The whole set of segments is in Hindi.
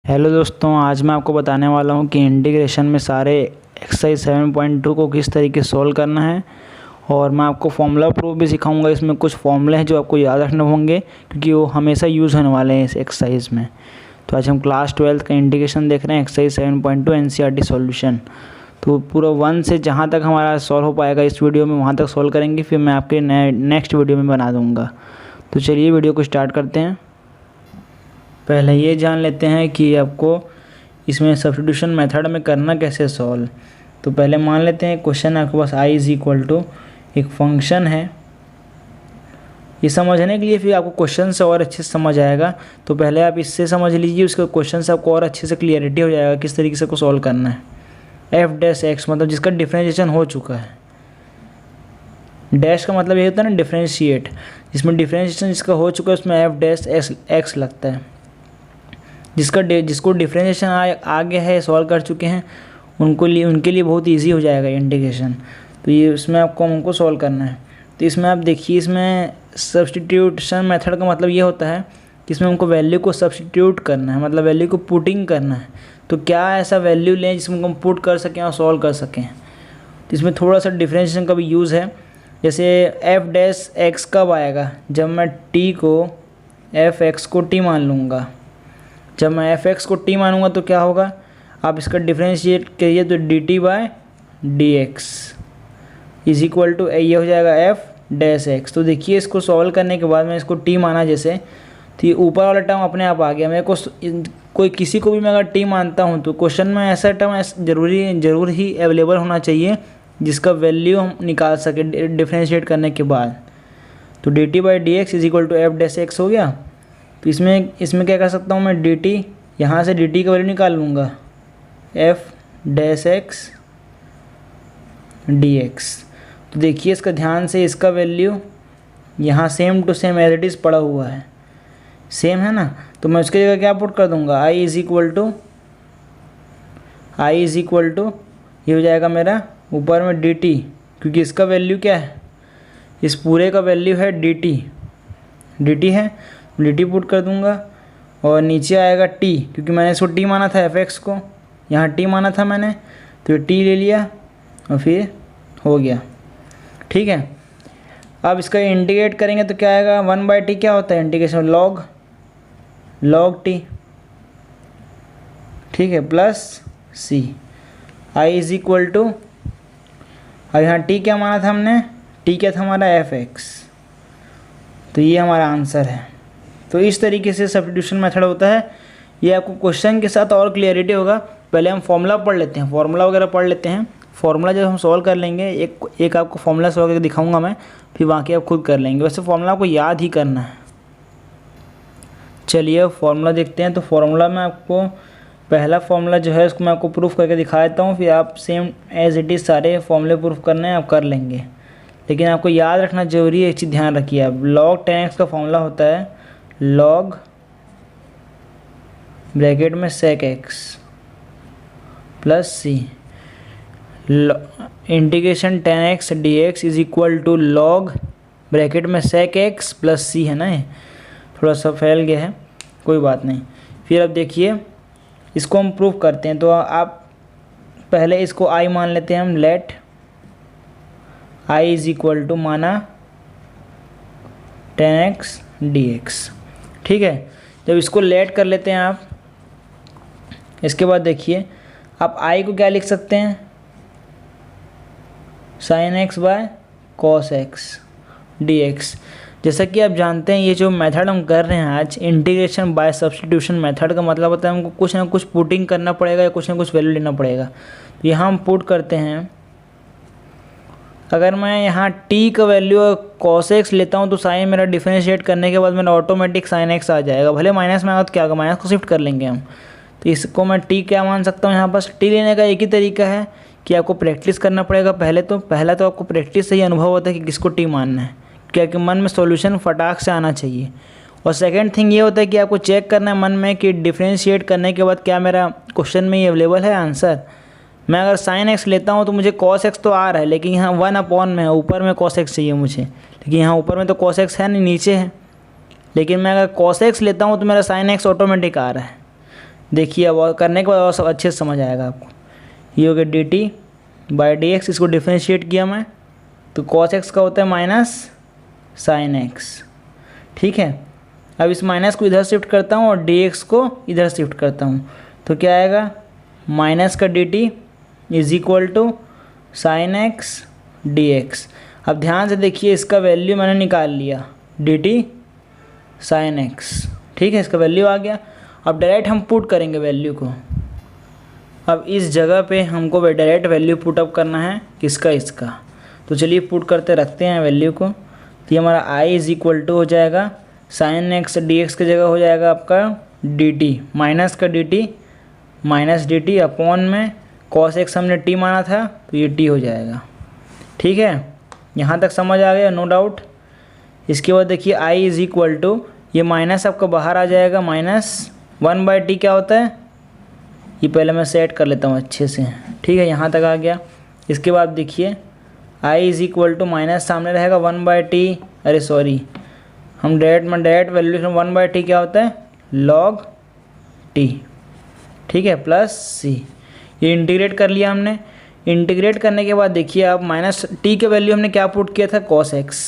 हेलो दोस्तों, आज मैं आपको बताने वाला हूँ कि इंटीग्रेशन में सारे एक्सरसाइज 7.2 को किस तरीके से सॉल्व करना है। और मैं आपको फॉर्मूला प्रूफ भी सिखाऊंगा। इसमें कुछ फॉर्मूले हैं जो आपको याद रखने होंगे क्योंकि वो हमेशा यूज़ होने वाले हैं इस एक्सरसाइज में। तो आज हम क्लास 12th का इंटीग्रेशन देख रहे हैं, एक्सरसाइज 7.2 एनसीईआरटी सॉल्यूशन। तो पूरा 1 से जहाँ तक हमारा सॉल्व हो पाएगा इस वीडियो में वहाँ तक सॉल्व करेंगे, फिर मैं आपके नेक्स्ट वीडियो में बना दूँगा। तो चलिए वीडियो को स्टार्ट करते हैं। पहले ये जान लेते हैं कि आपको इसमें सब्स्टिट्यूशन मेथड में करना कैसे सॉल्व। तो पहले मान लेते हैं क्वेश्चन आपके पास i इज़ इक्वल टू एक फंक्शन है। ये समझने के लिए फिर आपको क्वेश्चन से और अच्छे से समझ आएगा। तो पहले आप इससे समझ लीजिए, उसके क्वेश्चन से आपको और अच्छे से क्लियरिटी हो जाएगा किस तरीके से को सॉल्व करना है। एफ डैश एक्स मतलब जिसका डिफ्रेंशिएशन हो चुका है। डैश का मतलब ये होता है ना डिफ्रेंशिएट, जिसमें डिफ्रेंशिएशन जिसका हो चुका है उसमें एफ डैश एक्स लगता है। जिसको डिफ्रेंशिएशन आ गया है, सॉल्व कर चुके हैं, उनके लिए बहुत इजी हो जाएगा इंटीग्रेशन। तो ये इसमें आपको हमको सॉल्व करना है। तो इसमें आप देखिए, इसमें सब्स्टिट्यूशन मेथड का मतलब ये होता है कि इसमें हमको वैल्यू को सब्स्टिट्यूट करना है, मतलब वैल्यू को पुटिंग करना है। तो क्या ऐसा वैल्यू लें जिसमें हम पुट कर सकें और सॉल्व कर सकें। तो इसमें थोड़ा सा डिफ्रेंशिएशन का भी यूज़ है। जैसे एफ डैश एक्स कब आएगा, जब मैं टी को एफ एक्स को टी मान लूँगा। जब मैं एफ एक्स को टी मानूंगा तो क्या होगा, आप इसका डिफ्रेंशिएट करिए तो D T by D x is equal to ये हो जाएगा एफ डैश एक्स। तो देखिए, इसको सॉल्व करने के बाद मैं इसको टी माना जैसे, तो ये ऊपर वाला टर्म अपने आप आ गया। मेरे को कोई किसी को भी मैं अगर टी मानता हूँ तो क्वेश्चन में ऐसा टर्म जरूर ही अवेलेबल होना चाहिए जिसका वैल्यू हम निकाल सके डिफ्रेंशिएट करने के बाद। तो D T by D x is equal to F dash X हो गया। तो इसमें क्या कर सकता हूँ मैं, डी टी यहाँ से डी टी का वैल्यू निकाल लूँगा, F dash X D X. तो देखिए इसका ध्यान से, इसका वैल्यू यहाँ same to same as it is पड़ा हुआ है, सेम है ना। तो मैं उसकी जगह क्या पुट कर दूँगा, आई इज़ इक्वल टू ये हो जाएगा मेरा ऊपर में डी टी, क्योंकि इसका वैल्यू क्या है, इस पूरे का वैल्यू है डी टी है, डी टी पुट कर दूंगा। और नीचे आएगा टी, क्योंकि मैंने इसको टी माना था, एफ एक्स को यहाँ टी माना था मैंने, तो ये टी ले लिया और फिर हो गया। ठीक है, अब इसका इंटीग्रेट करेंगे तो क्या आएगा, 1/t क्या होता है इंटीग्रेशन, लॉग टी। ठीक है, plus C I is equal to, और यहाँ टी क्या माना था हमने, टी क्या था हमारा एफ एक्स। तो ये हमारा आंसर है। तो इस तरीके से सब्स्टिट्यूशन मेथड होता है। ये आपको क्वेश्चन के साथ और क्लियरिटी होगा। पहले हम फॉर्मूला पढ़ लेते हैं, फॉर्मूला वगैरह पढ़ लेते हैं। फॉर्मूला जब हम सॉल्व कर लेंगे, एक आपको फॉर्मूला सॉल्व करके दिखाऊंगा मैं, फिर बाकी आप खुद कर लेंगे। वैसे फॉर्मूला आपको याद ही करना है। चलिए फॉर्मूला देखते हैं। तो फॉर्मूला में आपको पहला फॉर्मूला जो है उसको मैं आपको प्रूफ करके दिखा देता हूँ, फिर आप सेम एज इट इज़ सारे फॉर्मूले प्रूफ करने हैं, आप कर लेंगे। लेकिन आपको याद रखना जरूरी है, एक चीज़ ध्यान रखिए आप, log 10x का फॉर्मूला होता है log ब्रैकेट में sec x plus C, integration 10x dx is equal to log bracket में sec x प्लस सी है ना। ये थोड़ा सा फैल गया है, कोई बात नहीं। फिर अब देखिए इसको हम प्रूफ करते हैं। तो आप पहले इसको i मान लेते हैं हम, let i is equal to माना 10x dx। ठीक है, जब इसको लेट कर लेते हैं आप, इसके बाद देखिए आप i को क्या लिख सकते हैं, sin x by cos x dx। जैसा कि आप जानते हैं ये जो मेथड हम कर रहे हैं आज, इंटीग्रेशन बाय सब्स्टिट्यूशन मेथड का मतलब होता है हमको कुछ ना कुछ पुटिंग करना पड़ेगा या कुछ ना कुछ वैल्यू लेना पड़ेगा। तो यहाँ हम पुट करते हैं, अगर मैं यहाँ t का वैल्यू cos x लेता हूँ तो साइन मेरा डिफरेंशिएट करने के बाद मेरा ऑटोमेटिक sin x आ जाएगा। भले माइनस में आएगा तो क्या होगा, माइनस को शिफ्ट कर लेंगे हम। तो इसको मैं t क्या मान सकता हूँ, यहाँ पास t लेने का एक ही तरीका है कि आपको प्रैक्टिस करना पड़ेगा। पहला तो आपको प्रैक्टिस से ही अनुभव होता है कि किसको t मानना है, क्योंकि मन में सॉल्यूशन फटाक से आना चाहिए। और सेकंड थिंग ये होता है कि आपको चेक करना है मन में कि डिफरेंशिएट करने के बाद क्या मेरा क्वेश्चन में ही अवेलेबल है आंसर। मैं अगर sin x लेता हूँ तो मुझे cos x तो आ रहा है, लेकिन यहाँ 1/, में ऊपर में cos x चाहिए मुझे, लेकिन यहाँ ऊपर में तो cos x है नहीं, नीचे है। लेकिन मैं अगर cos x लेता हूँ तो मेरा sin x ऑटोमेटिक आ रहा है। देखिए अब करने के बाद और सब अच्छे से समझ आएगा आपको। ये हो गया D T by D x, इसको डिफ्रेंशिएट किया मैं तो कॉस एक्स का होता है माइनस साइन एक्स। ठीक है, अब इस माइनस को इधर शिफ्ट करता हूँ और डी एक्स को इधर शिफ्ट करता हूँ तो क्या आएगा, माइनस का d t is equal to sine x D x. अब ध्यान से देखिए, इसका वैल्यू मैंने निकाल लिया डी टी साइन एक्स। ठीक है, इसका वैल्यू आ गया। अब डायरेक्ट हम पुट करेंगे वैल्यू को। अब इस जगह पे हमको डायरेक्ट वैल्यू पुट अप करना है, किसका, इसका। तो चलिए पुट करते रखते हैं वैल्यू को। तो ये हमारा i इज इक्वल टू हो जाएगा साइन एक्स डी एक्स की जगह हो जाएगा आपका डी टी, माइनस का d T minus d T upon में कॉस एक्स हमने टी माना था तो ये टी हो जाएगा। ठीक है, यहाँ तक समझ आ गया, नो डाउट। इसके बाद देखिए i इज इक्वल टू, ये माइनस आपका बाहर आ जाएगा, माइनस 1/t क्या होता है, ये पहले मैं सेट कर लेता हूँ अच्छे से। ठीक है, यहाँ तक आ गया। इसके बाद देखिए i is equal to, minus सामने रहेगा 1/t, अरे सॉरी, हम डायरेक्ट वैल्यू 1/t क्या होता है, log t। ठीक है, प्लस c, ये इंटीग्रेट कर लिया हमने। इंटीग्रेट करने के बाद देखिए आप माइनस t के वैल्यू हमने क्या पुट किया था, cos x,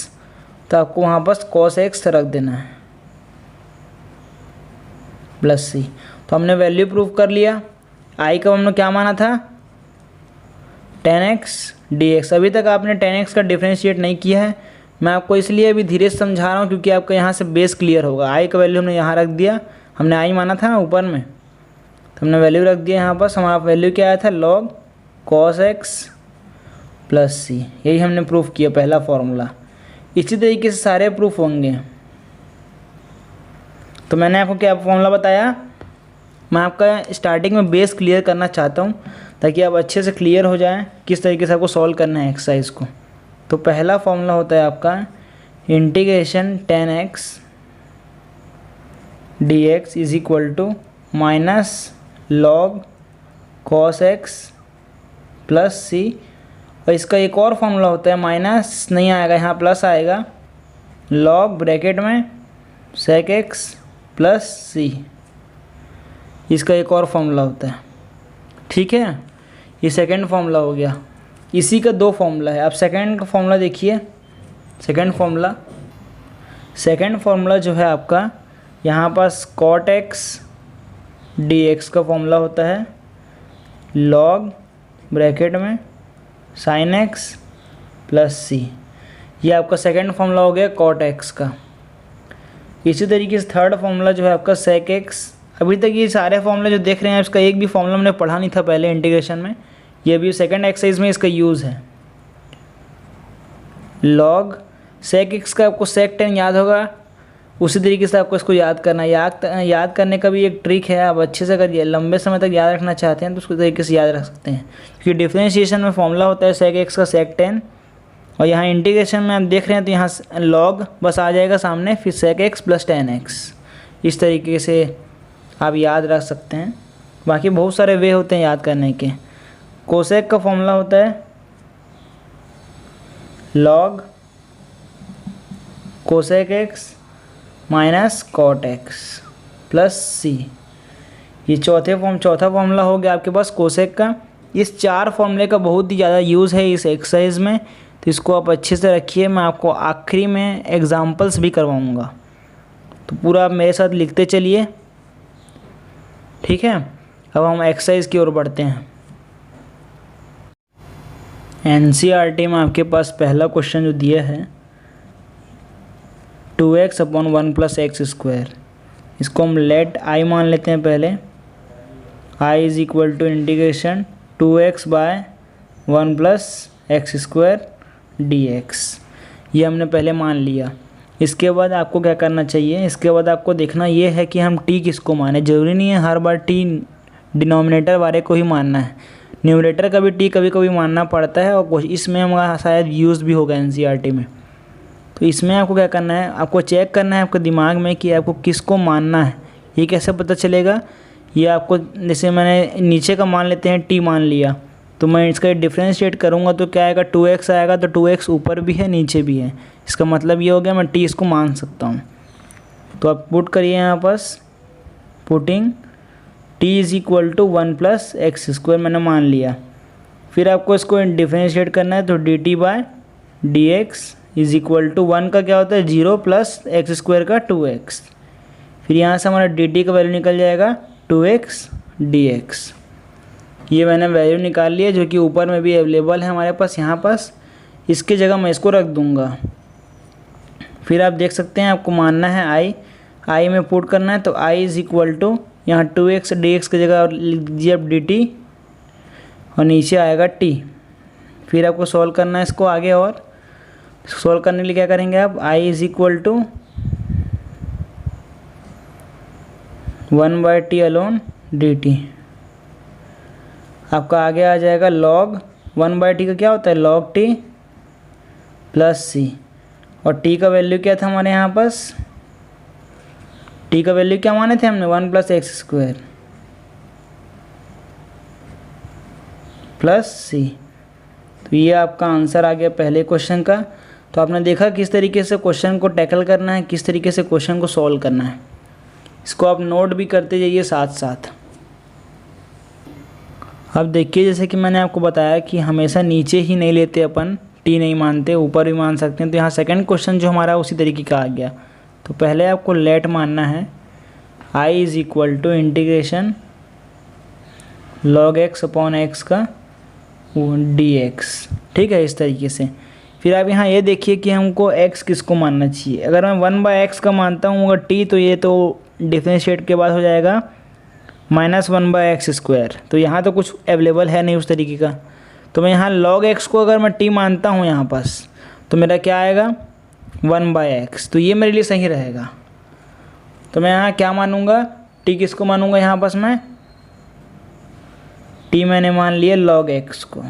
तो आपको वहाँ बस cos x रख देना है प्लस c। तो हमने वैल्यू प्रूफ कर लिया। i का हमने क्या माना था, tan x dx। अभी तक आपने tan x का डिफ्रेंशिएट नहीं किया है, मैं आपको इसलिए अभी धीरे से समझा रहा हूँ क्योंकि आपका यहाँ से बेस क्लियर होगा। i का वैल्यू हमने यहाँ रख दिया, हमने i माना था ना ऊपर में, तो हमने वैल्यू रख दिया यहाँ पर। हमारा वैल्यू क्या आया था, log cos x plus c। यही हमने प्रूफ किया पहला फॉर्मूला। इसी तरीके से सारे प्रूफ होंगे। तो मैंने आपको क्या फॉर्मूला बताया, मैं आपका स्टार्टिंग में बेस क्लियर करना चाहता हूँ ताकि आप अच्छे से क्लियर हो जाएं किस तरीके से आपको सॉल्व करना है एक्सरसाइज को। तो पहला फॉर्मूला होता है आपका integration tan x dx is equal to minus log cos x plus c। और इसका एक और फॉर्मूला होता है, माइनस नहीं आएगा यहाँ प्लस आएगा, log ब्रैकेट में sec x प्लस c, इसका एक और फॉर्मूला होता है। ठीक है, ये सेकंड फॉर्मूला हो गया। इसी का दो फॉर्मूला है। अब सेकंड का फॉर्मूला देखिए, सेकंड फॉर्मूला जो है आपका यहाँ पास cot x dx का फॉर्मूला होता है log ब्रैकेट में sin x प्लस c। ये आपका सेकंड फॉर्मूला हो गया cot x का। इसी तरीके से थर्ड फॉर्मूला जो है आपका sec x। अभी तक ये सारे फॉर्मूले जो देख रहे हैं इसका एक भी फॉर्मूला हमने पढ़ा नहीं था पहले इंटीग्रेशन में, ये भी सेकंड एक्सरसाइज में इसका यूज़ है। log sec x का आपको sec tan याद होगा, उसी तरीके से आपको इसको याद करना है। याद करने का भी एक ट्रिक है, आप अच्छे से अगर लंबे समय तक याद रखना चाहते हैं तो उसको तरीके से याद रख सकते हैं, क्योंकि डिफ्रेंशिएशन में फॉर्मूला होता है sec x का sec tan, और यहाँ इंटीग्रेशन में आप देख रहे हैं तो यहाँ log बस आ जाएगा सामने, फिर sec x plus tan x। इस तरीके से आप याद रख सकते हैं। बाकी बहुत सारे वे होते हैं याद करने के। कोसेक का फॉर्मूला होता है log cosec x minus cot X plus C. ये चौथा फॉर्मूला हो गया आपके पास कोसेक का। इस चार फॉर्मूले का बहुत ही ज़्यादा यूज़ है इस एक्सरसाइज में, तो इसको आप अच्छे से रखिए। मैं आपको आखिरी में एग्जांपल्स भी करवाऊँगा, तो पूरा आप मेरे साथ लिखते चलिए। ठीक है, अब हम एक्सरसाइज की ओर बढ़ते हैं। एनसीईआरटी में आपके पास पहला क्वेश्चन जो दिया है 2x upon 1 plus x square, इसको हम लेट i मान लेते हैं पहले। i is equal to integration 2x by 1 plus x square dx, ये हमने पहले मान लिया। इसके बाद आपको क्या करना चाहिए, इसके बाद आपको देखना ये है कि हम t किसको माने। ज़रूरी नहीं है हर बार t डिनोमिनेटर वाले को ही मानना है, न्यूमरेटर का भी t कभी कभी मानना पड़ता है, और इसमें हमारा शायद यूज़ भी होगा एनसीईआरटी में। तो इसमें आपको क्या करना है, आपको चेक करना है आपके दिमाग में कि आपको किसको मानना है। ये कैसे पता चलेगा, ये आपको जैसे मैंने नीचे का मान लेते हैं t मान लिया, तो मैं इसका डिफ्रेंशिएट करूँगा तो क्या आएगा 2x आएगा, तो 2x ऊपर भी है नीचे भी है, इसका मतलब ये हो गया मैं t इसको मान सकता हूँ। तो आप पुट करिए यहाँ पास, putting T is equal to 1 plus x square मैंने मान लिया। फिर आपको इसको डिफरेंशिएट करना है, तो D t by d x is equal to 1 का क्या होता है 0 प्लस एक्स स्क्वायर का 2x। फिर यहाँ से हमारा डी टी का वैल्यू निकल जाएगा 2x dx। ये मैंने वैल्यू निकाल लिया जो कि ऊपर में भी अवेलेबल है हमारे पास यहाँ पास। इसकी जगह मैं इसको रख दूँगा। फिर आप देख सकते हैं आपको मानना है आई में पुट करना है, तो i इज़ इक्वल टू यहाँ 2x dx की जगह लिख दीजिए अब dt और नीचे आएगा t। फिर आपको सॉल्व करना है इसको आगे, और सॉल्व करने के लिए क्या करेंगे आप i is equal to 1/t alone dt। आपका आगे आ जाएगा log 1/t का क्या होता है log t प्लस c, और t का वैल्यू क्या था हमारे यहाँ पास, t का वैल्यू क्या माने थे हमने 1 plus x square plus c। तो ये आपका आंसर आ गया पहले क्वेश्चन का। तो आपने देखा किस तरीके से क्वेश्चन को टैकल करना है, किस तरीके से क्वेश्चन को सॉल्व करना है। इसको आप नोट भी करते जाइए साथ साथ। अब देखिए जैसे कि मैंने आपको बताया कि हमेशा नीचे ही नहीं लेते अपन, टी नहीं मानते, ऊपर भी मान सकते हैं। तो यहाँ सेकंड क्वेश्चन जो हमारा उसी तरीके का आ गया। तो पहले आपको लेट मानना है i is equal to integration log x upon x का dx। ठीक है, इस तरीके से। फिर आप यहाँ ये देखिए कि हमको x किसको मानना चाहिए। अगर मैं 1/x का मानता हूँ अगर t, तो ये तो डिफरेंशिएट के बाद हो जाएगा -1/x स्क्वायर। तो यहाँ तो कुछ अवेलेबल है नहीं उस तरीके का। तो मैं यहाँ log x को अगर मैं t मानता हूँ यहाँ पास, तो मेरा क्या आएगा 1/x। तो ये मेरे लिए सही रहेगा। तो मैं यहाँ क्या मानूँगा, t किसको मानूँगा यहाँ पास मैं, t मैंने मान लिया log x को।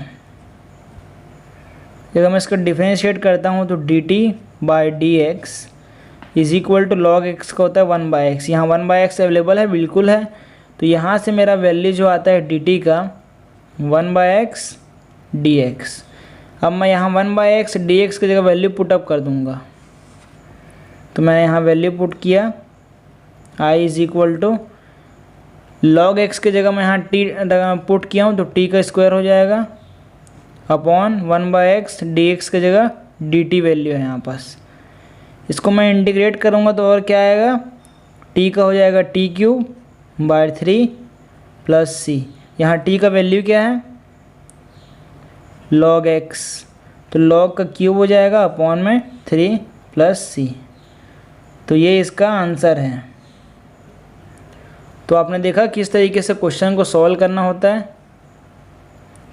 अगर मैं इसका डिफरेंशिएट करता हूँ तो dt by D x is equal to log x का होता है 1/x। यहाँ 1/x अवेलेबल है, बिल्कुल है। तो यहाँ से मेरा वैल्यू जो आता है dt का 1/x dx। अब मैं यहाँ 1/x dx की जगह वैल्यू पुटअप कर दूँगा। तो मैंने यहाँ वैल्यू पुट किया i is equal to log x की जगह मैं यहाँ t पुट किया हूँ, तो t का स्क्वायर हो जाएगा अपॉन 1/x dx की जगह dt वैल्यू है यहाँ पास। इसको मैं इंटीग्रेट करूँगा तो और क्या आएगा, t का हो जाएगा t³/3 प्लस c। यहाँ t का वैल्यू क्या है log x, तो log का क्यूब हो जाएगा अपॉन में 3 प्लस c। तो ये इसका आंसर है। तो आपने देखा किस तरीके से क्वेश्चन को सॉल्व करना होता है,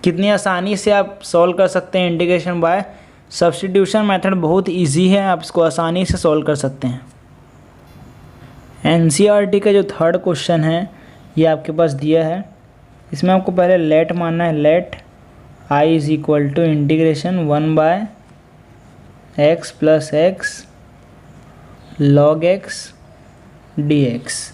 कितनी आसानी से आप सॉल्व कर सकते हैं। इंटीग्रेशन बाय सब्स्टिट्यूशन मेथड बहुत इजी है, आप इसको आसानी से सॉल्व कर सकते हैं। एनसीईआरटी का जो थर्ड क्वेश्चन है ये आपके पास दिया है। इसमें आपको पहले लेट मानना है, let i is equal to integration 1/x plus x log x dx।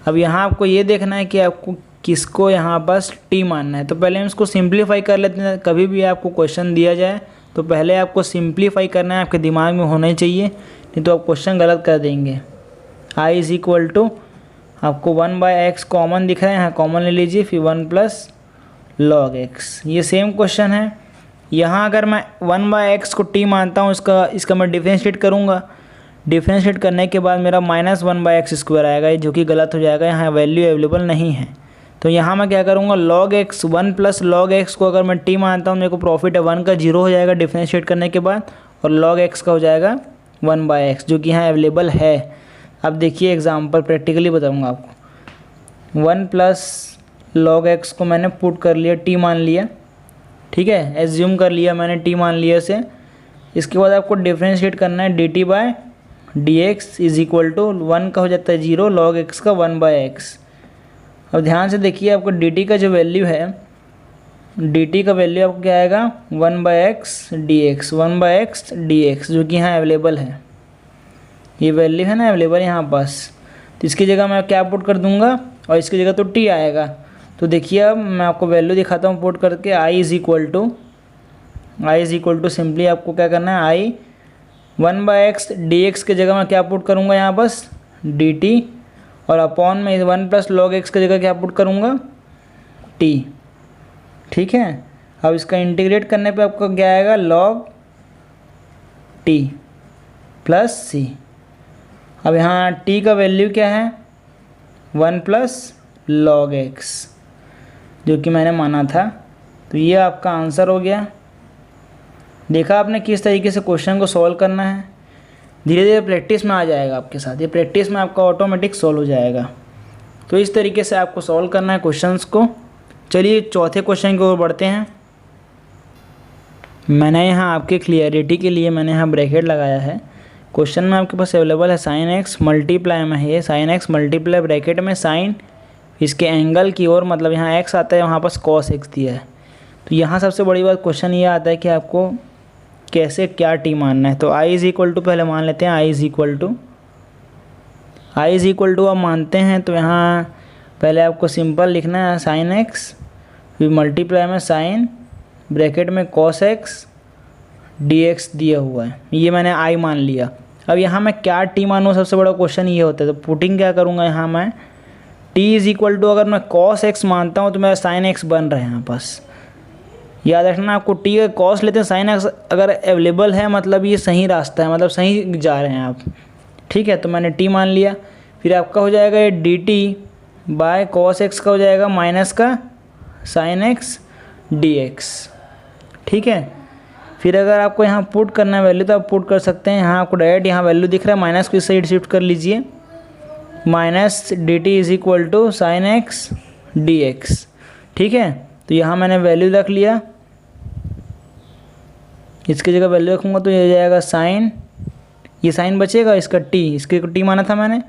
अब यहाँ आपको ये देखना है कि आपको किसको यहाँ पास t मानना है। तो पहले हम इसको सिंप्लीफाई कर लेते हैं। कभी भी आपको क्वेश्चन दिया जाए तो पहले आपको सिंप्लीफाई करना है, आपके दिमाग में होना चाहिए, नहीं तो आप क्वेश्चन गलत कर देंगे। i इज़ इक्वल टू आपको 1/x कॉमन दिख रहा है, यहाँ कॉमन ले लीजिए, फिर 1 प्लस log x। ये सेम क्वेश्चन है। यहाँ अगर मैं 1/x को t मानता हूँ, इसका मैं डिफरेंशिएट करूँगा। डिफरेंशिएट करने के बाद मेरा -1/x स्क्वायर आएगा, जो कि गलत हो जाएगा, यहाँ वैल्यू अवेलेबल नहीं है। तो यहाँ मैं क्या करूँगा, log x 1 plus log x को अगर मैं t मानता हूँ, मेरे को प्रॉफिट है 1 का 0 हो जाएगा डिफरेंशिएट करने के बाद, और log x का हो जाएगा 1/x, जो कि यहाँ अवेलेबल है। अब देखिए एग्जाम्पल प्रैक्टिकली बताऊँगा आपको। 1 प्लस log x को मैंने पुट कर लिया, t मान लिया, ठीक है, एज्यूम कर लिया मैंने t मान लिया से। इसके बाद आपको डिफरेंशिएट करना है dt by dx is equal to 1 का हो जाता है 0, log x का 1/x। अब ध्यान से देखिए आपको dt का जो वैल्यू है, dt का वैल्यू आपको क्या आएगा 1/x dx, 1/x dx, जो कि यहाँ अवेलेबल है। ये वैल्यू है ना अवेलेबल यहाँ पास। तो इसकी जगह मैं क्या पुट कर दूँगा, और इसकी जगह तो t आएगा। तो देखिए अब मैं आपको वैल्यू दिखाता हूँ पुट करके। i is equal to simply आपको क्या करना है, i 1/x dx की जगह मैं क्या पुट करूँगा यहाँ बस dt, और अपॉन में 1 प्लस लॉग एक्स की जगह क्या पुट करूँगा, टी। ठीक है, अब इसका इंटीग्रेट करने पे आपको क्या आएगा, लॉग टी प्लस सी। अब यहाँ टी का वैल्यू क्या है, 1 प्लस लॉग एक्स, जो कि मैंने माना था। तो ये आपका आंसर हो गया। देखा आपने किस तरीके से क्वेश्चन को सॉल्व करना है। धीरे धीरे प्रैक्टिस में आ जाएगा आपके साथ, ये प्रैक्टिस में आपका ऑटोमेटिक सॉल्व हो जाएगा। तो इस तरीके से आपको सॉल्व करना है क्वेश्चंस को। चलिए चौथे क्वेश्चन की ओर बढ़ते हैं। मैंने यहाँ आपके क्लियरिटी के लिए मैंने यहाँ ब्रैकेट लगाया है। क्वेश्चन में आपके पास अवेलेबल है साइन एक्स मल्टीप्लाई में है, साइन एक्स मल्टीप्लाई ब्रैकेट में साइन इसके एंगल की ओर, मतलब यहाँ एक्स आता है, वहाँ पास कॉस एक्स दिया है। तो यहाँ सबसे बड़ी बात क्वेश्चन ये आता है कि आपको कैसे क्या टी मानना है। तो आई इज़ इक्वल टू पहले मान लेते हैं, आई इज़ इक्वल टू आप मानते हैं तो यहाँ पहले आपको सिंपल लिखना है साइन एक्स, फिर मल्टीप्लाई में साइन ब्रैकेट में कॉस एक्स डी एक्स दिया हुआ है, ये मैंने आई मान लिया। अब यहाँ मैं क्या टी मानूँ, सबसे बड़ा क्वेश्चन ये होता है। तो पुटिंग क्या करूँगा, यहाँ मैं टी इज़ इक्वल टू अगर मैं कॉस एक्स मानता हूँ तो मेरा साइन एक्स बन रहा है यहाँ पास। याद रखना आपको, टी का कॉस लेते हैं, साइन एक्स अगर अवेलेबल है मतलब ये सही रास्ता है, मतलब सही जा रहे हैं आप। ठीक है, तो मैंने टी मान लिया। फिर आपका हो जाएगा ये D t by cos x का हो जाएगा माइनस का साइन एक्स डी एक्स। ठीक है, फिर अगर आपको यहाँ पुट करना है वैल्यू तो आप पुट कर सकते हैं। यहाँ आपको डायरेक्ट यहाँ वैल्यू दिख रहा है, माइनस को इस साइड शिफ्ट कर लीजिए, minus d t is equal to sine x D x. ठीक है, तो यहाँ मैंने वैल्यू रख लिया, इसकी जगह वैल्यू रखूँगा तो ये हो जाएगा साइन, ये साइन बचेगा, इसका टी, इसके टी माना था मैंने,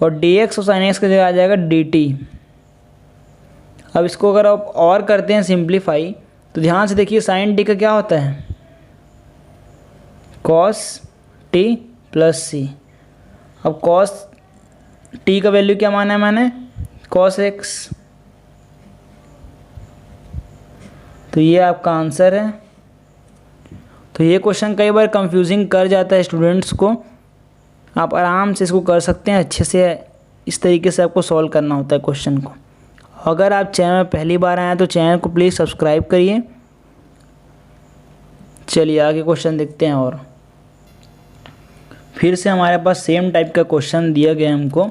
और डी एक्स और साइन एक्स की जगह आ जाएगा डी टी। अब इसको अगर आप और करते हैं सिंप्लीफाई तो ध्यान से देखिए, साइन टी का क्या होता है, कॉस टी प्लस सी। अब कॉस टी का वैल्यू क्या माना है मैंने, कॉस एक्स। तो ये आपका आंसर है। तो ये क्वेश्चन कई बार कंफ्यूजिंग कर जाता है स्टूडेंट्स को, आप आराम से इसको कर सकते हैं अच्छे से। इस तरीके से आपको सॉल्व करना होता है क्वेश्चन को। अगर आप चैनल में पहली बार आए हैं तो चैनल को प्लीज़ सब्सक्राइब करिए। चलिए आगे क्वेश्चन देखते हैं। और फिर से हमारे पास सेम टाइप का क्वेश्चन दिया गया है हमको।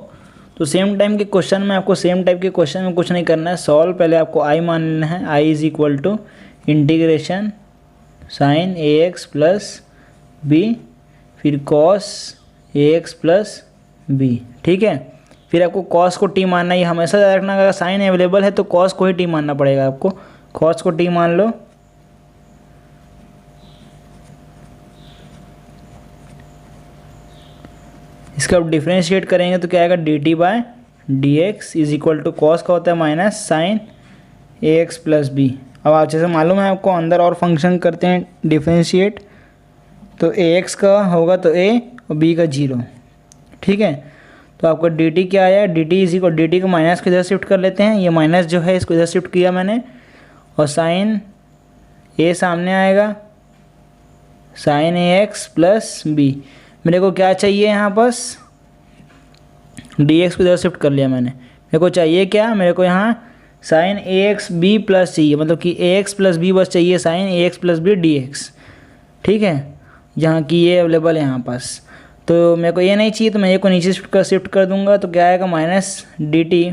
तो सेम टाइप के क्वेश्चन में आपको सेम टाइप के क्वेश्चन में कुछ नहीं करना है सॉल्व। पहले आपको आई मान लेना है, I is equal to integration sine A x plus B, फिर cos A x plus B. ठीक है, फिर आपको कॉस को टी मानना है। ये हमेशा याद रखना, अगर साइन अवेलेबल है तो कॉस को ही टी मानना पड़ेगा आपको। कॉस को टी मान लो, इसका अब डिफ्रेंशिएट करेंगे तो क्या आएगा, d t by d x is equal to cos का होता है माइनस साइन ए एक्स प्लस बी। अब आप जैसे मालूम है आपको, अंदर और फंक्शन करते हैं डिफ्रेंशिएट, तो ए एक्स का होगा तो ए और बी का 0। ठीक है, तो आपका डी टी क्या आया, D t is equal, D T को माइनस की इधर शिफ्ट कर लेते हैं, ये माइनस जो है इसको इधर शिफ्ट किया मैंने, और साइन ए सामने आएगा, साइन ए एक्स प्लस बी। मेरे को क्या चाहिए यहाँ पास, डी एक्स को इधर शिफ्ट कर लिया मैंने। मेरे को चाहिए क्या, मेरे को यहाँ साइन ए एक्स बी प्लस चाहिए, मतलब कि ए एक्स प्लस बी बस चाहिए, साइन ए x plus B D x. ठीक है, जहाँ की ये अवेलेबल है यहाँ पास। तो मेरे को ये नहीं चाहिए तो मैं ये को नीचे शिफ्ट कर दूंगा, तो क्या आएगा, minus d t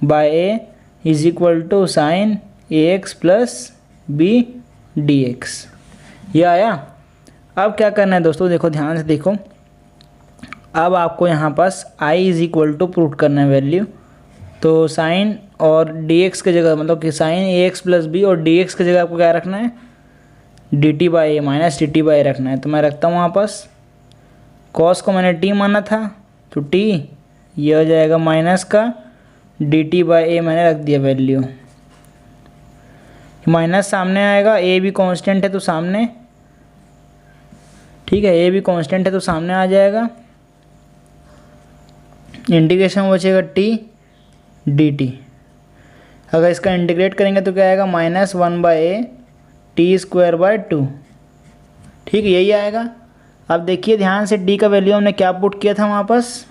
by a is equal to sine A x plus B D x. ये आया। अब क्या करना है दोस्तों, देखो ध्यान से देखो, अब आपको यहाँ पास i is equal to put करना है वैल्यू। तो साइन और dx की जगह, मतलब कि साइन ए एक्स प्लस बी और dx की जगह आपको क्या रखना है, dt by A minus dt by रखना है। तो मैं रखता हूँ वहाँ पास, कॉस को मैंने t माना था तो t ये हो जाएगा माइनस का dt बाई ए मैंने रख दिया वैल्यू। माइनस सामने आएगा, a भी कांस्टेंट है तो सामने, ठीक है, a भी कांस्टेंट है तो सामने आ जाएगा। इंटीग्रेशन बचेगा t dt। अगर इसका इंटीग्रेट करेंगे तो क्या आएगा, minus 1/a T square by 2। ठीक है, यही आएगा। अब देखिए ध्यान से, d का वैल्यू हमने क्या पुट किया था वहाँ पास,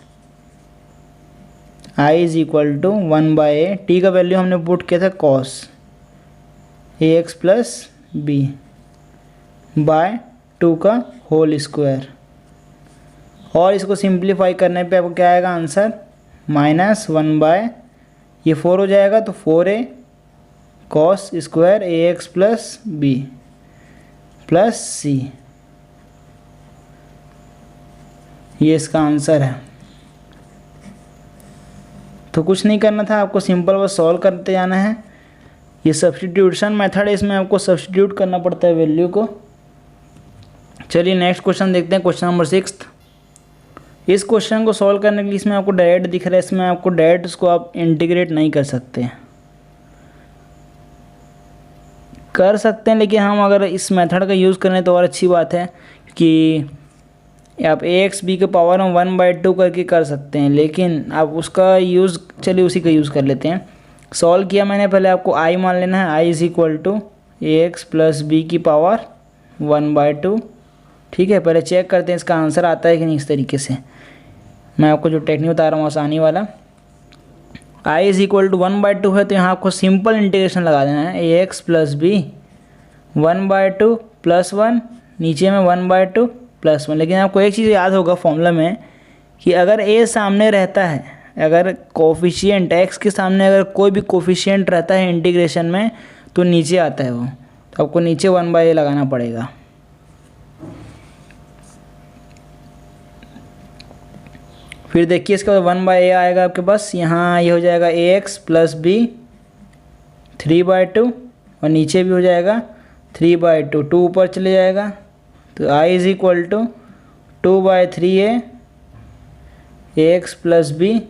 I is equal to 1/a, T का वैल्यू हमने पुट किया था cos ax plus B by 2 का होल स्क्वायर, और इसको सिंप्लीफाई करने पे आपको क्या आएगा आंसर, -1 ये 4 हो जाएगा तो 4a cos square ax plus B plus C, ये इसका आंसर है। तो कुछ नहीं करना था आपको, सिंपल बस सॉल्व करते जाना है। ये सब्स्टिट्यूशन मेथड है, इसमें आपको सब्स्टिट्यूट करना पड़ता है वैल्यू को। चलिए नेक्स्ट क्वेश्चन देखते हैं, क्वेश्चन नंबर 6। इस क्वेश्चन को सॉल्व करने के लिए इसमें आपको डायरेक्ट दिख रहा है, इसमें आपको डायरेक्ट इसको आप इंटीग्रेट नहीं कर सकते, कर सकते हैं लेकिन हम अगर इस मेथड का यूज़ करें तो और अच्छी बात है कि आप ax b के पावर में 1/2 करके कर सकते हैं, लेकिन आप उसका यूज़, चलिए उसी का यूज़ कर लेते हैं। सॉल्व किया मैंने, पहले आपको i मान लेना है, i is equal to ax plus b की पावर 1/2। ठीक है, पहले चेक करते हैं इसका आंसर आता है कि नहीं। इस तरीके से मैं आपको जो टेक्निक बता रहा हूँ आसानी वाला, i इज़ इक्वल टू 1/2 है तो यहाँ आपको सिंपल इंटीग्रेशन लगा देना है, ax प्लस बी 1/2 प्लस 1, नीचे में 1/2 प्लस 1। लेकिन आपको एक चीज़ याद होगा फॉर्मूला में कि अगर a सामने रहता है, अगर कोफिशिएंट x के सामने अगर कोई भी कोफिशिएंट रहता है इंटीग्रेशन में तो नीचे आता है वो, तो आपको नीचे 1/a लगाना पड़ेगा। फिर देखिए इसके बाद 1/a आएगा आपके पास, यहाँ ये हो जाएगा ax प्लस बी 3/2 और नीचे भी हो जाएगा 3/2, 2 ऊपर चले जाएगा तो i is equal to 2/3a ax plus b,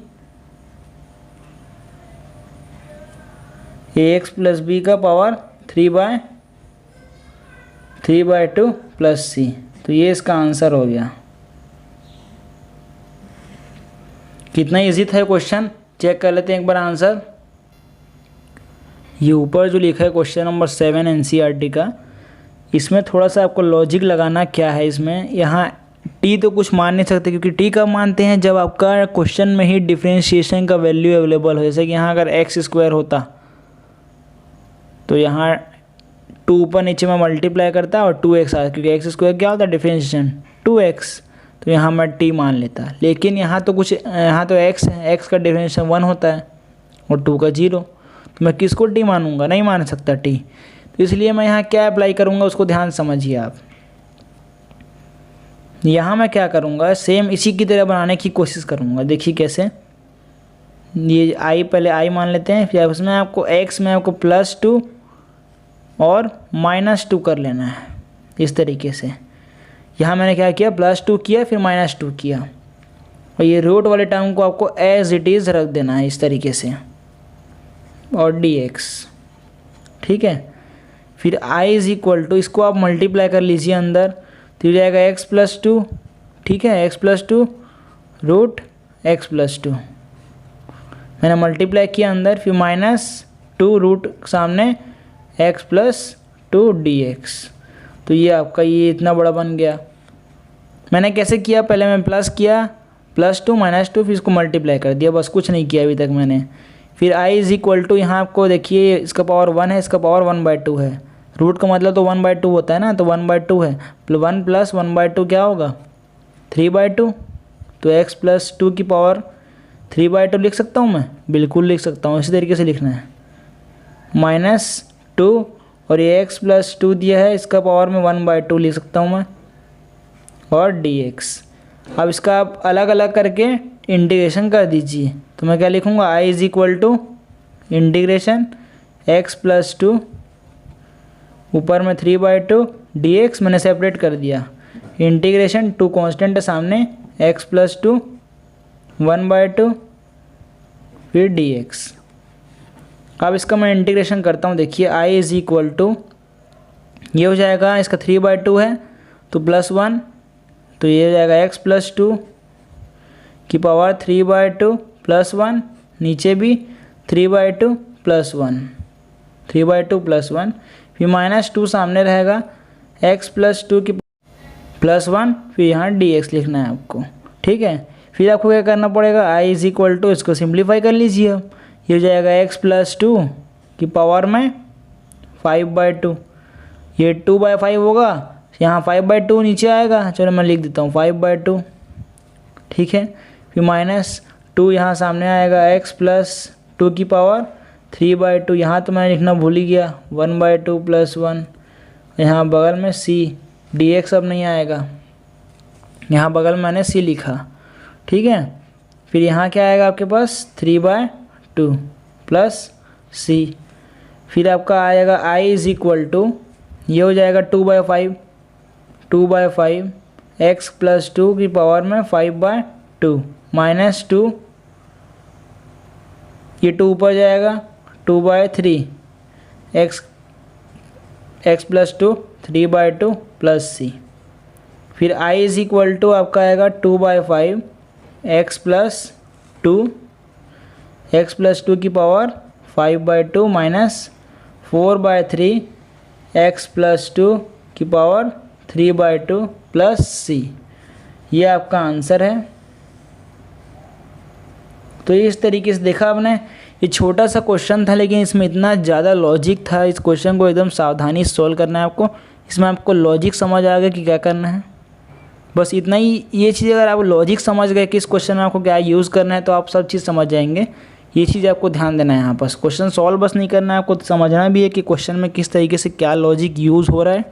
ax plus b का पावर 3/2 प्लस c, तो ये इसका आंसर हो गया। कितना इजी था क्वेश्चन, चेक कर लेते हैं एक बार आंसर। ये ऊपर जो लिखा है क्वेश्चन नंबर 7 एनसीईआरटी का, इसमें थोड़ा सा आपको लॉजिक लगाना क्या है इसमें। यहाँ टी तो कुछ मान नहीं सकते, क्योंकि टी कब मानते हैं जब आपका क्वेश्चन में ही डिफरेंशिएशन का वैल्यू अवेलेबल हो। जैसे कि यहाँ अगर एक्स स्क्वायर होता तो यहाँ 2 ऊपर नीचे में मल्टीप्लाई करता और 2x आता, क्योंकि एक्स स्क्वायर क्या होता है डिफरेंशिएशन 2x, तो यहाँ मैं टी मान लेता। लेकिन यहाँ तो कुछ, यहाँ तो x है, x का डिफरेंशिएशन 1 होता है और 2 का 0, तो मैं किसको टी मानूंगा, नहीं मान सकता टी। तो इसलिए मैं यहाँ क्या अप्लाई करूँगा उसको ध्यान समझिए आप। यहाँ मैं क्या करूँगा, सेम इसी की तरह बनाने की कोशिश करूँगा। देखिए कैसे, ये i पहले i मान लेते हैं, फिर उसमें आपको x में आपको +2 और -2 कर लेना है इस तरीके से। यहाँ मैंने क्या किया, +2 किया फिर -2 किया, और ये रूट वाले टर्म को आपको एज इट इज़ रख देना है इस तरीके से, और dx। ठीक है, फिर i इज़ इक्वल टू, इसको आप मल्टीप्लाई कर लीजिए अंदर, तो ये जाएगा x प्लस 2। ठीक है, x plus 2 root x plus 2, मैंने मल्टीप्लाई किया अंदर, फिर -2 रूट सामने x प्लस 2 dx। तो ये आपका ये इतना बड़ा बन गया। मैंने कैसे किया, पहले मैं प्लस किया +2 -2, फिर इसको मल्टीप्लाई कर दिया, बस कुछ नहीं किया अभी तक मैंने। फिर i इज़ इक्वल टू, यहाँ आपको देखिए इसका पावर 1 है, इसका पावर 1/2 है, रूट का मतलब तो 1/2 होता है ना, तो 1/2 है, 1 + 1/2 क्या होगा 3/2, तो x प्लस 2 की पावर 3/2 लिख सकता हूँ मैं, बिल्कुल लिख सकता हूँ, इसी तरीके से लिखना है। -2 और ये x प्लस 2 दिया है, इसका पावर में 1/2 लिख सकता हूँ मैं, और dx। अब इसका आप अलग अलग करके इंटीग्रेशन कर दीजिए, तो मैं क्या लिखूँगा, i is equal to integration x plus 2 ऊपर में 3/2 dx, मैंने सेपरेट कर दिया, इंटीग्रेशन 2 कांस्टेंट है सामने, x प्लस 2 1/2 फिर dx। अब इसका मैं इंटीग्रेशन करता हूँ, देखिए i इज़ इक्वल टू, ये हो जाएगा इसका 3/2 है तो +1, तो ये हो जाएगा x प्लस 2 की पावर 3/2 प्लस 1, नीचे भी 3/2 प्लस 1, 3/2 प्लस 1, फिर -2 सामने रहेगा, x प्लस 2 की +1, फिर यहाँ dx लिखना है आपको। ठीक है, फिर आपको क्या करना पड़ेगा, आई इज इक्वल टू, इसको सिंप्लीफाई कर लीजिए अब, ये हो जाएगा एक्स प्लस टू की पावर में 5/2, ये 2/5 होगा, यहाँ 5/2 नीचे आएगा, चलो मैं लिख देता हूँ 5/2, ठीक है। फिर माइनस 2 यहाँ सामने आएगा, एक्स प्लस 2 की पावर 3/2, यहाँ तो मैं लिखना भूल ही गया, 1/2 + 1, यहाँ बगल में c, dx अब नहीं आएगा, यहाँ बगल में मैंने c लिखा, ठीक है। फिर यहाँ क्या आएगा आपके पास 3/2 + c, फिर आपका आएगा i इज इक्वल टू, ये हो जाएगा 2/5 x प्लस 2 की पावर में 5/2 माइनस 2, ये 2 ऊपर जाएगा 2/3 x प्लस 2 3/2 + c, फिर i इज इक्वल टू आपका आएगा 2/5 x प्लस 2 की पावर 5/2 माइनस 4/3 x प्लस 2 की पावर 3/2 + c, ये आपका आंसर है। तो इस तरीके से देखा आपने, ये छोटा सा क्वेश्चन था लेकिन इसमें इतना ज़्यादा लॉजिक था, इस क्वेश्चन को एकदम सावधानी से सॉल्व करना है आपको, इसमें आपको लॉजिक समझ आ गया कि क्या करना है, बस इतना ही। ये चीज़ अगर आप लॉजिक समझ गए कि इस क्वेश्चन में आपको क्या यूज़ करना है तो आप सब चीज़ समझ जाएंगे। ये चीज़ आपको ध्यान देना है, यहाँ पर क्वेश्चन सॉल्व बस नहीं करना है, आपको समझना भी है कि क्वेश्चन में किस तरीके से क्या लॉजिक यूज़ हो रहा है।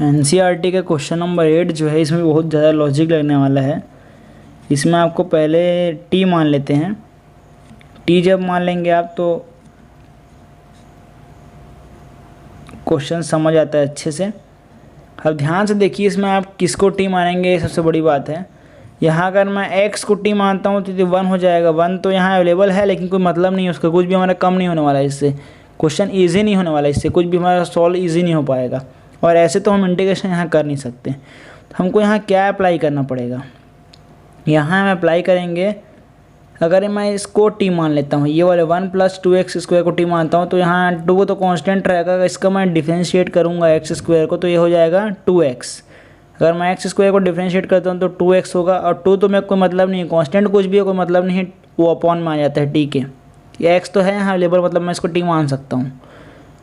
NCERT का क्वेश्चन नंबर 8 जो है, इसमें बहुत ज़्यादा लॉजिक लगने वाला है। इसमें आपको पहले t मान लेते हैं, t जब मान लेंगे आप तो क्वेश्चन समझ आता है अच्छे से। अब ध्यान से देखिए, इसमें आप किसको t मानेंगे, ये सबसे बड़ी बात है। यहाँ अगर मैं x को t मानता हूँ तो 1 हो जाएगा, 1 तो यहाँ अवेलेबल है लेकिन कोई मतलब नहीं है उसका, कुछ भी हमारा कम नहीं होने वाला है इससे, क्वेश्चन ईजी नहीं होने वाला इससे, कुछ भी हमारा सॉल्व ईजी नहीं हो पाएगा। और ऐसे तो हम इंटीग्रेशन यहाँ कर नहीं सकते, तो हमको यहाँ क्या अप्लाई करना पड़ेगा, यहाँ हम अप्लाई करेंगे। अगर मैं इसको t मान लेता हूँ, ये वाले 1 + 2x² को t मानता हूँ, तो यहाँ 2 तो कांस्टेंट रहेगा, इसका मैं डिफ्रेंशिएट करूँगा x² को, तो ये हो जाएगा 2x। अगर मैं x² को डिफ्रेंशिएट करता हूँ तो 2x होगा, और 2 तो मेरे कोई मतलब नहीं है, कांस्टेंट कुछ भी है कोई मतलब नहीं है, वो अपॉन में आ जाता है t के, ये x तो है यहाँ अवेलेबल, मतलब मैं इसको t मान सकता हूँ।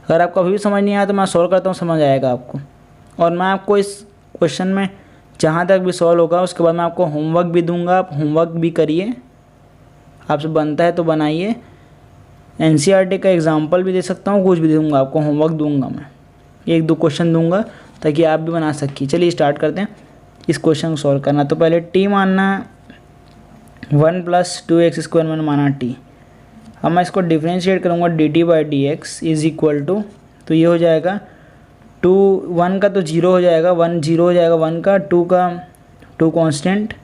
अगर आपको अभी भी समझ नहीं आया तो मैं सॉल्व करता हूँ, समझ आएगा आपको। और मैं आपको इस क्वेश्चन में जहाँ तक भी सॉल्व होगा उसके बाद मैं आपको होमवर्क भी दूंगा, आप होमवर्क भी करिए, आपसे बनता है तो बनाइए। NCERT का एग्जांपल भी दे सकता हूँ, कुछ भी दूंगा आपको, होमवर्क दूंगा मैं, 1-2 क्वेश्चन दूंगा ताकि आप भी बना सकिए। चलिए स्टार्ट करते हैं इस क्वेश्चन को सॉल्व करना। तो पहले t मानना, 1 + 2x² मैंने माना t। अब मैं इसको डिफ्रेंशिएट करूँगा dt/dx इज इक्वल टू, तो ये हो जाएगा 1 का तो 0 हो जाएगा, 1 0 हो जाएगा 1 का, 2 का 2 कांस्टेंट,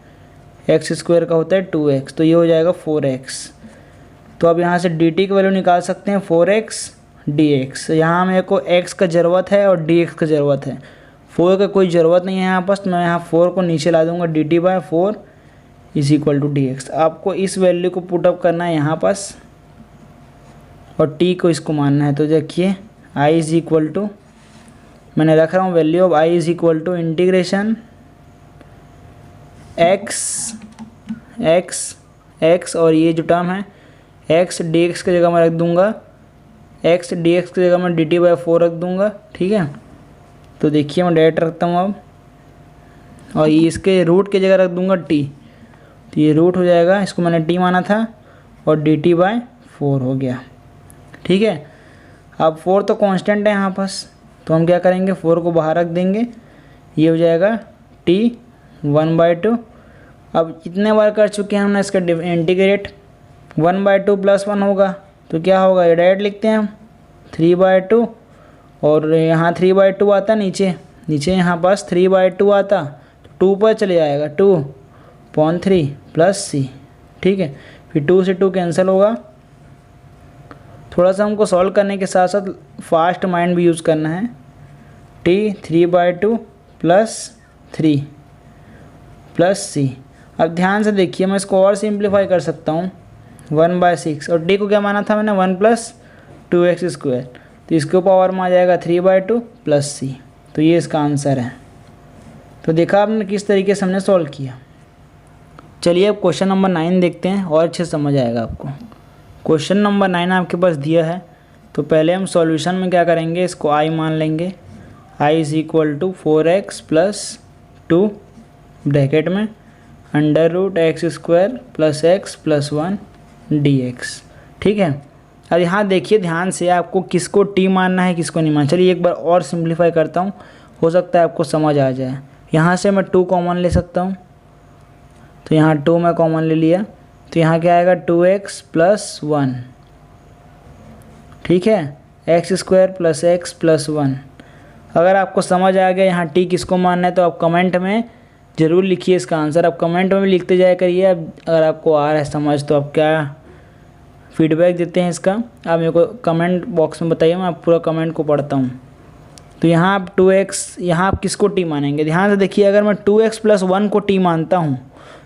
x² का होता है 2x, तो ये हो जाएगा 4x। तो अब यहाँ से dt की वैल्यू निकाल सकते हैं 4x dx। यहाँ मेरे को x का ज़रूरत है और dx का ज़रूरत है, 4 का कोई ज़रूरत नहीं है यहाँ पास, मैं यहाँ 4 को नीचे ला दूँगा, dt/4 is equal to dx। आपको इस वैल्यू को पुटअप करना है यहाँ पास और t को इसको मानना है। तो देखिए i इज इक्वल टू, मैंने रख रहा हूँ value of i is equal to integration x और ये जो टर्म है x dx की जगह मैं रख दूँगा, x dx की जगह मैं dt/4 रख दूँगा, ठीक है। तो देखिए मैं डायरेक्ट रखता हूँ अब, और ये इसके रूट की जगह रख दूँगा t, तो ये रूट हो जाएगा, इसको मैंने t माना था और dt/4 हो गया, ठीक है। अब 4 तो कांस्टेंट है यहाँ पास, तो हम क्या करेंगे 4 को बाहर रख देंगे, ये हो जाएगा t 1/2। अब इतने बार कर चुके हैं हमने इसका इंटीग्रेट, 1/2 + 1 होगा तो क्या होगा, ये डायरेक्ट लिखते हैं हम 3/2, और यहाँ 3/2 आता नीचे यहाँ पास 3/2 आता, तो 2 पर चले जाएगा, 2/3 + c, ठीक है। फिर 2 से 2 कैंसिल होगा। थोड़ा सा हमको सॉल्व करने के साथ साथ फास्ट माइंड भी यूज़ करना है। t 3/2 + 3 + c। अब ध्यान से देखिए, मैं इसको और सिंप्लीफाई कर सकता हूँ, 1/6, और d को क्या माना था मैंने 1 + 2x², तो इसके पावर में आ जाएगा 3/2 + c। तो ये इसका आंसर है। तो देखा आपने किस तरीके से हमने सॉल्व किया। चलिए अब क्वेश्चन नंबर 9 देखते हैं और अच्छे समझ आएगा आपको। क्वेश्चन नंबर 9 आपके पास दिया है, तो पहले हम सॉल्यूशन में क्या करेंगे, इसको आई मान लेंगे। I is equal to 4x plus 2 bracket में under root X square plus X plus 1 dx। ठीक है, अब यहाँ देखिए ध्यान से, आपको किसको t मानना है किसको नहीं मानना। चलिए एक बार और सिंप्लीफाई करता हूँ, हो सकता है आपको समझ आ जाए। यहाँ से मैं 2 कॉमन ले सकता हूँ, तो यहाँ 2 मैं कॉमन ले लिया, तो यहाँ क्या आएगा 2x प्लस 1। ठीक है, x square plus X plus 1। अगर आपको समझ आ गया यहाँ t किसको मानना है तो आप कमेंट में ज़रूर लिखिए इसका आंसर। आप कमेंट में भी लिखते जाया करिए। अगर आपको आ रहा है समझ तो आप क्या फीडबैक देते हैं इसका, आप मेरे को कमेंट बॉक्स में बताइए, मैं पूरा कमेंट को पढ़ता हूँ। तो यहाँ आप 2x, यहाँ आप किसको t मानेंगे, ध्यान से देखिए। अगर मैं 2x प्लस 1 को t मानता हूँ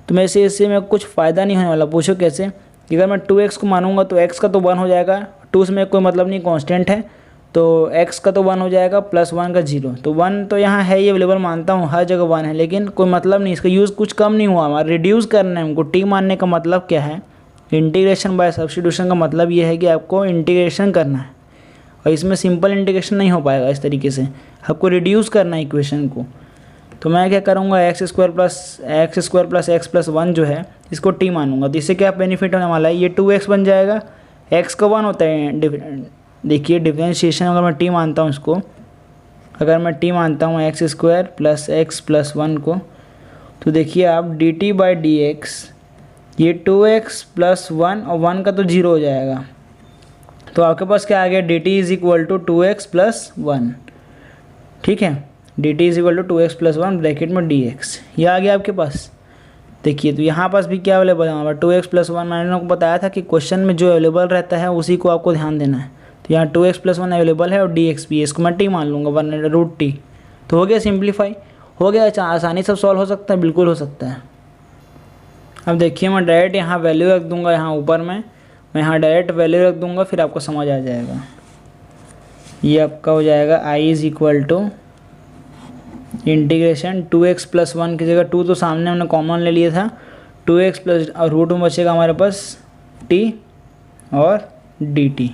तो मैं इससे मेरे को कुछ फ़ायदा नहीं होने वाला। पूछो कैसे, अगर मैं 2x को मानूंगा तो x का तो 1 हो जाएगा, 2 से मेरे कोई मतलब नहीं, कांस्टेंट है, तो x का तो 1 हो जाएगा प्लस 1 का 0। तो 1 तो यहाँ है ही अवेलेबल, मानता हूँ हर जगह 1 है, लेकिन कोई मतलब नहीं, इसका यूज़ कुछ कम नहीं हुआ हमारा, रिड्यूस करना है हमको। t मानने का मतलब क्या है, इंटीग्रेशन बाय सब्स्टिट्यूशन का मतलब ये है कि आपको इंटीग्रेशन करना है, और इसमें सिंपल इंटीग्रेशन नहीं हो पाएगा। इस तरीके से आपको रिड्यूस करना है इक्वेशन को। तो मैं क्या करूँगा, x square plus X plus 1 जो है इसको t मानूंगा, तो इससे क्या बेनिफिट होने वाला है, ये 2x बन जाएगा, x का 1 होता है। देखिए डिफरेंशिएशन अगर मैं t मानता हूँ इसको, अगर मैं t मानता हूँ x square plus X plus 1 को, तो देखिए आप dt बाई डी एक्स, ये 2x प्लस 1 और 1 का तो 0 हो जाएगा, तो आपके पास क्या आ गया, dt is equal to 2x plus 1। ठीक है, dt is equal to 2x plus 1 bracket में dx, ये आ गया आपके पास। देखिए तो यहाँ पास भी क्या अवेलेबल है हमारा 2x प्लस 1। मैंने आपको बताया था कि क्वेश्चन में जो अवेलेबल रहता है उसी को आपको ध्यान देना है। तो यहाँ 2x प्लस 1 अवेलेबल है और dx भी है, इसको मैं t मान लूँगा 1√t। तो हो गया सिंप्लीफाई, हो गया। आसानी से सॉल्व हो सकता है, बिल्कुल हो सकता है। अब देखिए मैं डायरेक्ट यहाँ वैल्यू रख दूँगा, यहाँ ऊपर में मैं यहाँ डायरेक्ट वैल्यू रख दूँगा, फिर आपको समझ आ जाएगा। ये आपका हो जाएगा i is equal to integration 2x plus 1 की जगह 2 तो सामने हमने कॉमन ले लिया था, 2x प्लस और रूट में बचेगा हमारे पास t और dt।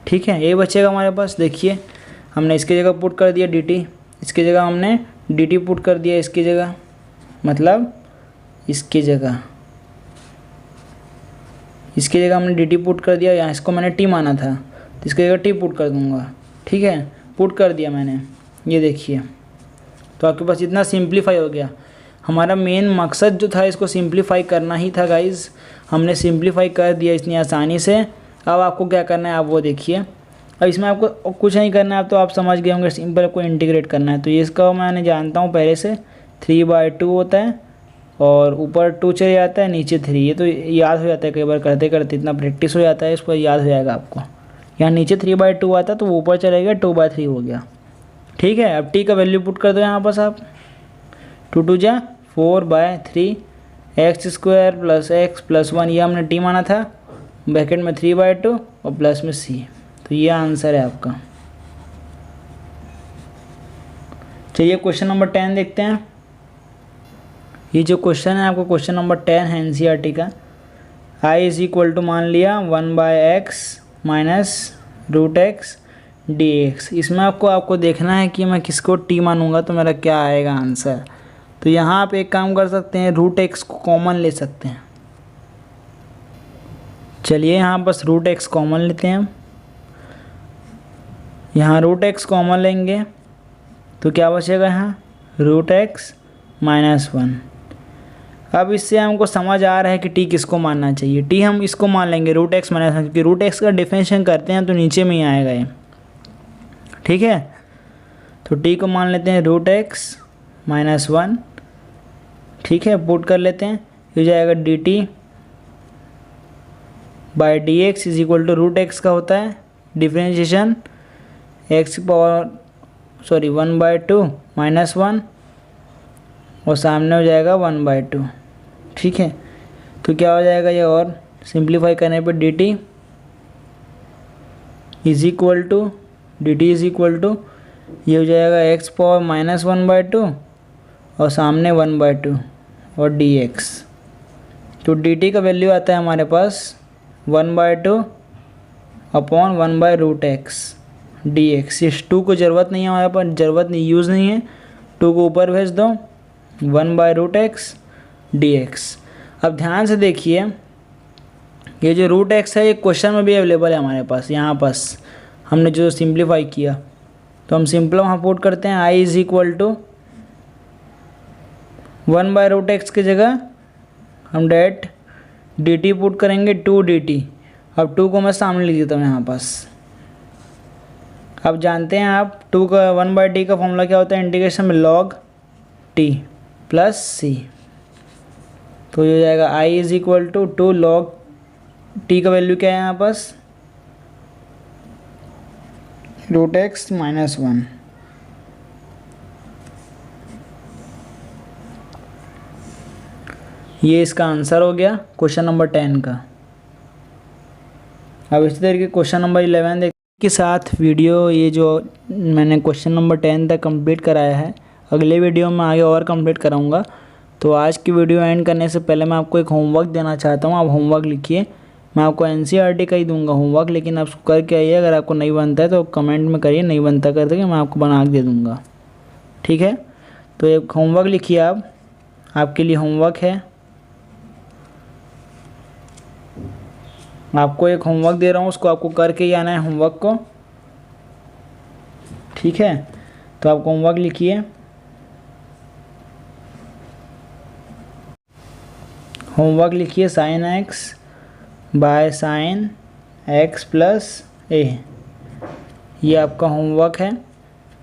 ठीक है, ये बचेगा हमारे पास। देखिए हमने इसकी जगह पुट कर दिया dt, इसकी जगह हमने dt पुट कर दिया, इसकी जगह मतलब इसकी जगह हमने dt पुट कर दिया। यहाँ इसको मैंने t माना था तो इसकी जगह t पुट कर दूँगा। ठीक है, पुट कर दिया मैंने, ये देखिए। तो आपके पास इतना सिंप्लीफाई हो गया। हमारा मेन मकसद जो था इसको सिंप्लीफाई करना ही था गाइज़, हमने सिंप्लीफाई कर दिया इतनी आसानी से। अब आपको क्या करना है आप वो देखिए। अब इसमें आपको कुछ नहीं करना है, अब तो आप समझ गए होंगे, सिंपल आपको इंटीग्रेट करना है। तो ये इसका मैंने जानता हूँ पहले से 3/2 होता है और ऊपर 2 चले जाता है, नीचे 3। ये तो याद हो जाता है, कई बार करते करते इतना प्रैक्टिस हो जाता है, इस पर याद हो जाएगा आपको। यहाँ नीचे 3/2 आता है तो वो ऊपर चलेगा 2/3 हो गया। ठीक है, अब t का वैल्यू पुट कर दो यहाँ पास आप, 2 2 जा 4/3 x square plus X plus 1, ये हमने t माना था, ब्रैकेट में 3/2 और प्लस में c। तो ये आंसर है आपका। चलिए क्वेश्चन नंबर 10 देखते हैं। ये जो क्वेश्चन है आपको क्वेश्चन नंबर 10 है एनसीईआरटी का। i इज़ इक्वल टू मान लिया 1/x minus root x dx। इसमें आपको देखना है कि मैं किसको t मानूंगा तो मेरा क्या आएगा आंसर। तो यहाँ आप एक काम कर सकते हैं, रूट एक्स को कॉमन ले सकते हैं। चलिए यहाँ बस रूट एक्स कॉमन लेते हैं हम। यहाँ रूट एक्स कॉमन लेंगे तो क्या बचेगा, यहाँ रूट एक्स माइनस 1। अब इससे हमको समझ आ रहा है कि t किसको मानना चाहिए। t हम इसको मान लेंगे रूट एक्स माइनस 1, क्योंकि रूट एक्स का डिफरेंशिएशन करते हैं तो नीचे में ही आएगा ये। ठीक है, तो t को मान लेते हैं रूट एक्स माइनस 1। ठीक है, पुट कर लेते हैं, हो जाएगा dt by D x is equal to root x का होता है डिफरेंशिएशन एक्स पावर 1/2 माइनस 1 और सामने हो जाएगा 1/2। ठीक है, तो क्या हो जाएगा ये, और सिंप्लीफाई करने पे dt इज इक्वल टू ये हो जाएगा x पावर -1/2 और सामने 1/2 और dx। तो dt का वैल्यू आता है हमारे पास 1/2 अपॉन 1/√x dx। इस 2 को ज़रूरत नहीं है हमारे पास, ज़रूरत नहीं, यूज़ नहीं है, 2 को ऊपर भेज दो, 1/√x dx। अब ध्यान से देखिए, ये जो √x है ये क्वेश्चन में भी अवेलेबल है हमारे पास। यहाँ पास हमने जो सिंप्लीफाई किया, तो हम सिंपल वहाँ पुट करते हैं, i is equal to 1/√x की जगह हम डायरेक्ट dt पुट करेंगे 2dt। अब 2 को मैं सामने लिख देता हूँ यहाँ पास। अब जानते हैं आप 2 का 1/t का फॉर्मूला क्या होता है इंटीग्रेशन में, log t प्लस c। तो ये हो जाएगा i is equal to 2 log t का वैल्यू क्या है यहाँ पास, √x माइनस 1। ये इसका आंसर हो गया क्वेश्चन नंबर 10 का। अब इसी तरीके क्वेश्चन नंबर 11 देख के साथ वीडियो ये जो मैंने क्वेश्चन नंबर 10 तक कंप्लीट कराया है, अगले वीडियो में आगे और कंप्लीट कराऊंगा। तो आज की वीडियो एंड करने से पहले मैं आपको एक होमवर्क देना चाहता हूँ। आप होमवर्क लिखिए, मैं आपको NCERT का ही दूंगा होमवर्क, लेकिन आप उसको करके आइए। अगर आपको नहीं बनता है तो कमेंट में करिए, नहीं बनता कर देंगे, मैं आपको बना के दे दूँगा, ठीक है। तो एक होमवर्क लिखिए आप, आपके लिए होमवर्क है। आपको एक होमवर्क दे रहा हूँ, उसको आपको करके ही आना है होमवर्क को, ठीक है। तो आप होमवर्क लिखिए, होमवर्क लिखिए sin x by sin x plus a। ये आपका होमवर्क है।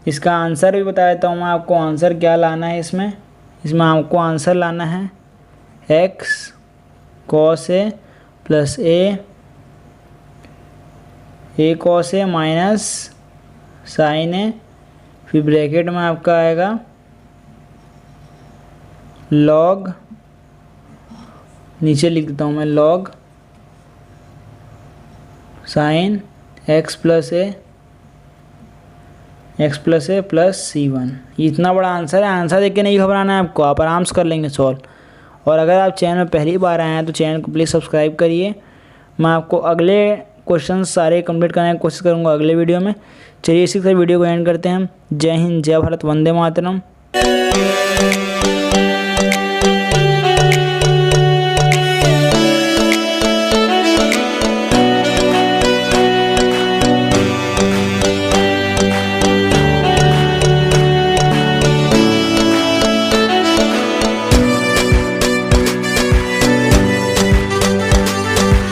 इसका आंसर भी बता देता हूँ मैं आपको, आंसर क्या लाना है इसमें आपको आंसर लाना है x cos a plus a cos a minus sin a, फिर ब्रैकेट में आपका आएगा log, नीचे लिख देता हूँ मैं, log sin x plus a plus c1। ये इतना बड़ा आंसर है। आंसर देख के नहीं घबराना है आपको, आप आराम से कर लेंगे सॉल्व। और अगर आप चैनल में पहली बार आए हैं तो चैनल को प्लीज़ सब्सक्राइब करिए। मैं आपको अगले क्वेश्चन सारे कंप्लीट करने की कोशिश करूँगा अगले वीडियो में। चलिए इसी तरह वीडियो को एंड करते हैं। जय हिंद, जय भारत, वंदे मातरम।